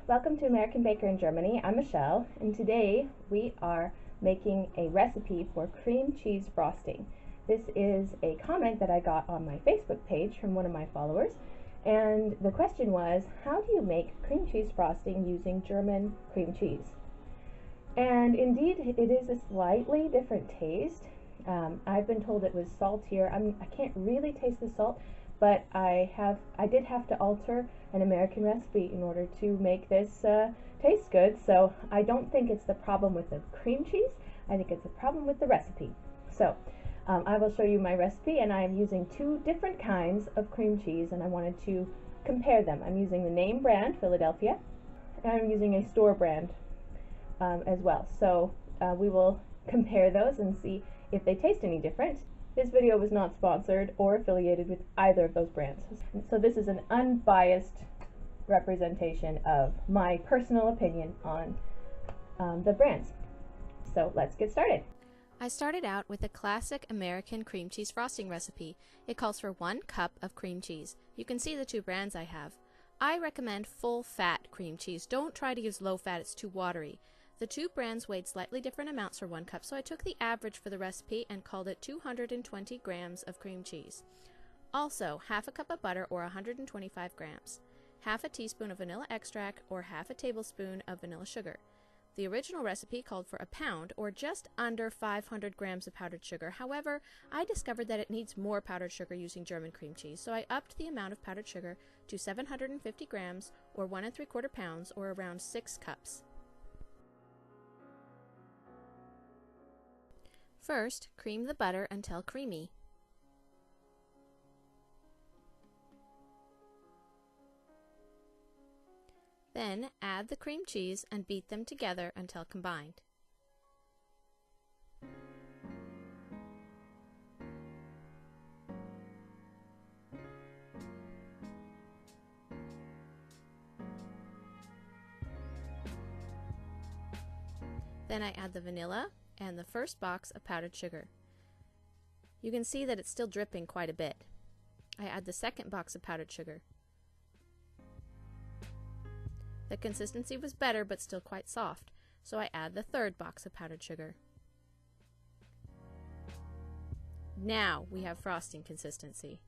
Welcome to American Baker in Germany. I'm Michelle, and today we are making a recipe for cream cheese frosting. This is a comment that I got on my Facebook page from one of my followers, and the question was, how do you make cream cheese frosting using German cream cheese? And indeed, it is a slightly different taste. I've been told it was saltier. I can't really taste the salt, but I did have to alter an American recipe in order to make this taste good. So I don't think it's the problem with the cream cheese. I think it's a problem with the recipe. So I will show you my recipe, and I am using two different kinds of cream cheese, and I wanted to compare them. I'm using the name brand, Philadelphia, and I'm using a store brand as well. So we will compare those and see if they taste any different. This video was not sponsored or affiliated with either of those brands. So this is an unbiased representation of my personal opinion on the brands. So let's get started. I started out with a classic American cream cheese frosting recipe. It calls for 1 cup of cream cheese. You can see the two brands I have. I recommend full fat cream cheese. Don't try to use low fat, it's too watery. The two brands weighed slightly different amounts for 1 cup, so I took the average for the recipe and called it 220 grams of cream cheese. Also, half a cup of butter or 125 grams, half a teaspoon of vanilla extract or half a tablespoon of vanilla sugar. The original recipe called for a pound or just under 500 grams of powdered sugar. However, I discovered that it needs more powdered sugar using German cream cheese, so I upped the amount of powdered sugar to 750 grams or 1 3/4 pounds or around 6 cups. First, cream the butter until creamy. Then add the cream cheese and beat them together until combined. Then I add the vanilla and the first box of powdered sugar. You can see that it's still dripping quite a bit. I add the second box of powdered sugar. The consistency was better but still quite soft, so I add the third box of powdered sugar. Now we have frosting consistency.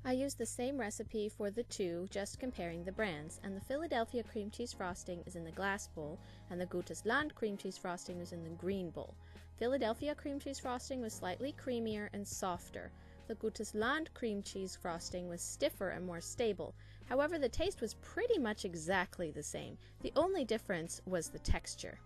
I used the same recipe for the two, just comparing the brands, and the Philadelphia cream cheese frosting is in the glass bowl and the Gutes Land cream cheese frosting was in the green bowl. Philadelphia cream cheese frosting was slightly creamier and softer. The Gutes Land cream cheese frosting was stiffer and more stable. However, the taste was pretty much exactly the same. The only difference was the texture.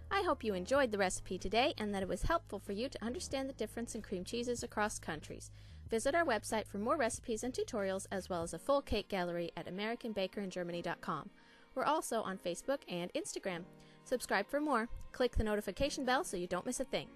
I hope you enjoyed the recipe today and that it was helpful for you to understand the difference in cream cheeses across countries. Visit our website for more recipes and tutorials, as well as a full cake gallery at AmericanBakerInGermany.com. We're also on Facebook and Instagram. Subscribe for more. Click the notification bell so you don't miss a thing.